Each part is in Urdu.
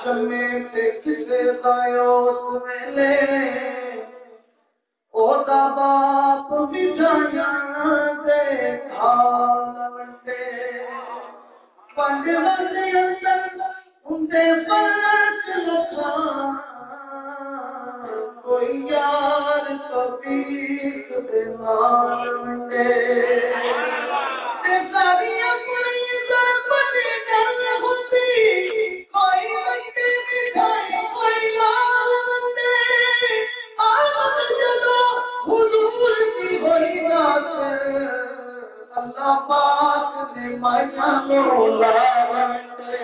جمعیتے کسے دایوس ملے او دا باپ مٹھائیاں دے کھال ونڈے پنڈ وردے اندر اندے فرق لکھاں کوئی یار کبیت دے نال ونڈے تے ساریاں کوئی ضربت گل ہوندی کوئی وڈی مٹھائی کوئی مال وڈے آمد جدو حضور کی ہوئی ناصر اللہ پاک نے مائیاں مولا وڈے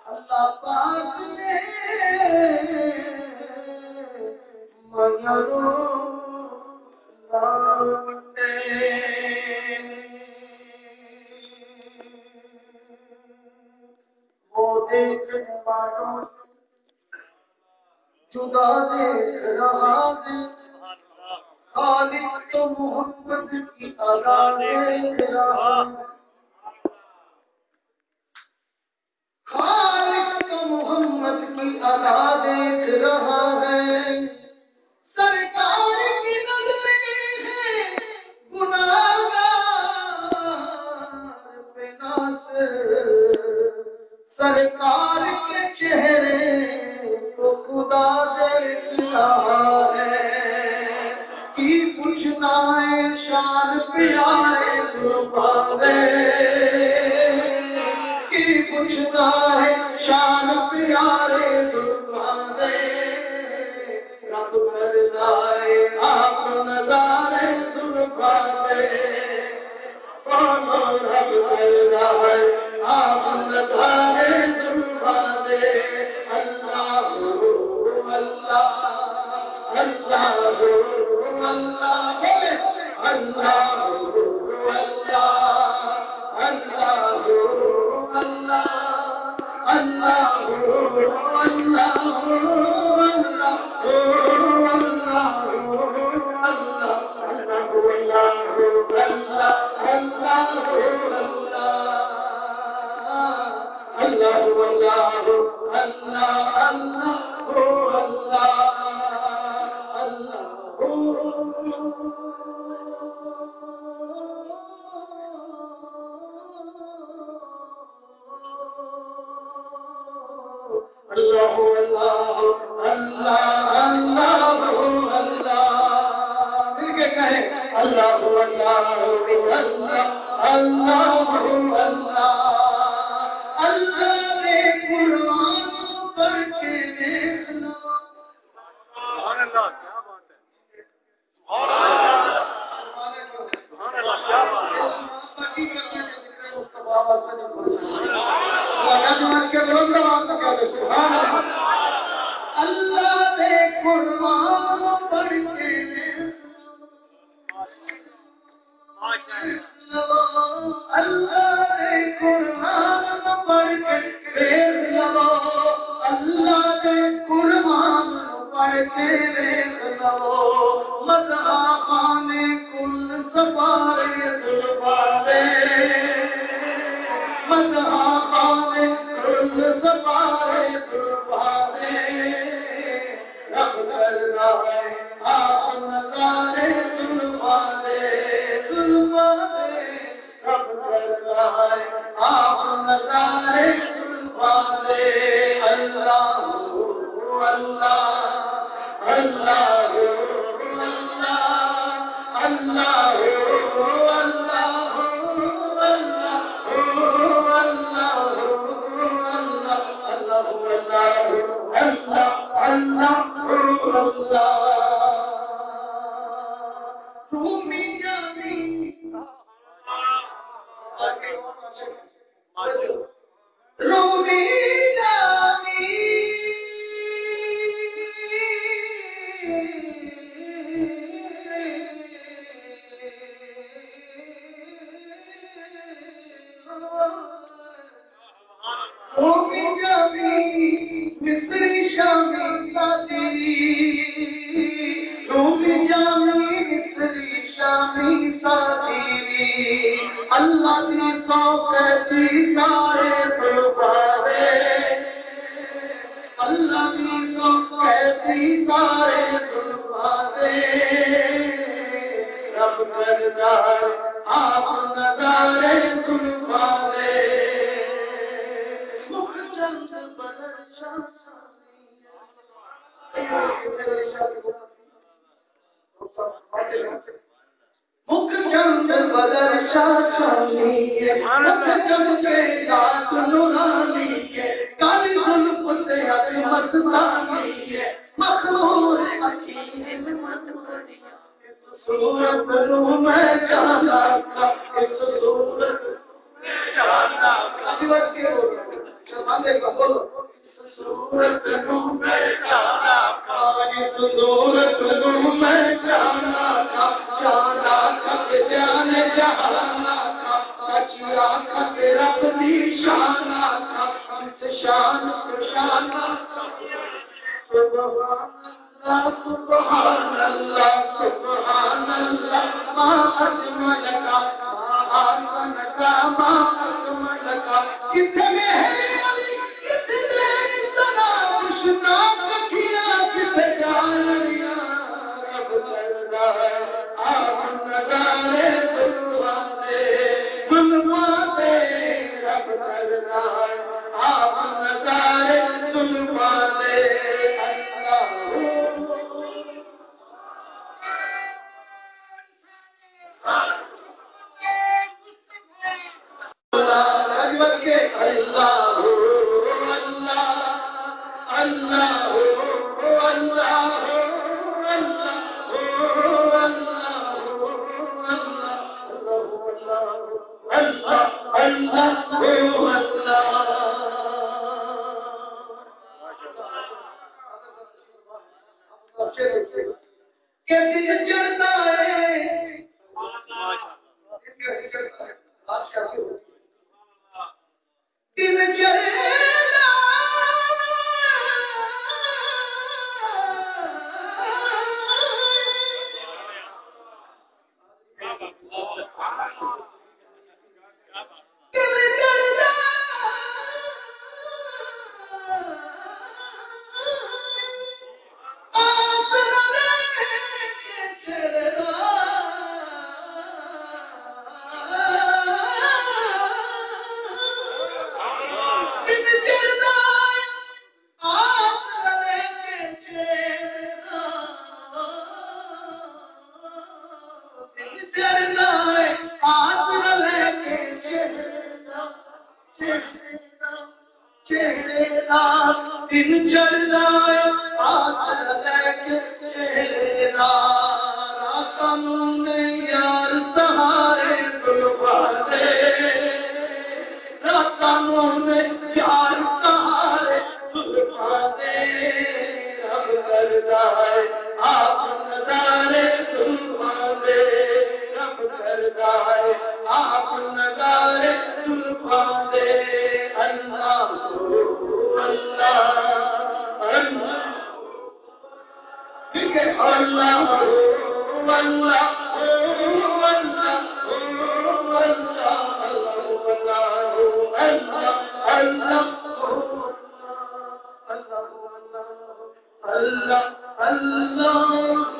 اللہ پاک نے مائیاں مولا وڈے وہ دیکھنے والوں سے جدا دیکھ رہا ہے خالق تو محمد کی ادا دیکھ رہا ہے خالق تو محمد کی ادا دیکھ رہا ہے سرکار کی نظر ہے گناہگار پہ ناصر سرکار کے چہرے کو خدا دیکھ رہا ہے کی پوچھنا ہے شان پیارے زلفاں دے کی پوچھنا ہے شان پیارے زلفاں دے رب کردا ہے آپ نظارے زلفاں دے رب کردا ہے آپ نظارے زلفاں دے اللہ اللہ اللہ اللہ بولے اللہ اللہ اللہ اللہ جامی مصری شامی سادی رومی جامی مصری شامی سادی اللہ دی سوکتی سارے بلوارے اللہ دی سوکتی سارے بلوارے رب کردار آپ نظارے بلوارے مکھ چند بدر شاہ مکھ چند بدر شاشانی مکھ چند دات نورانی کالی زلف حق مستانی مخمور اکین مدوڑیا اس صورت نو میں جانا کا اس صورت میں جانا کا دیوت کے ہو شرماندے کا بولو اس صورت نو میں جانا کا اس صورت نو میں جانا کا جانا کا جان جہانا کا سچی آنکھ رب دی شانا کا اس شان کو شانا سبحان اللہ سبحان اللہ ما اجمل کا ما آسن کا ما اکمل کا کتنے مہر علی کتنے سنا خوشناک کیا کتنے جانیا رب کردا ہے آپ نظارے ظلماتے رب کردا ہے آپ نظارے ظلماتے اللہ اللہ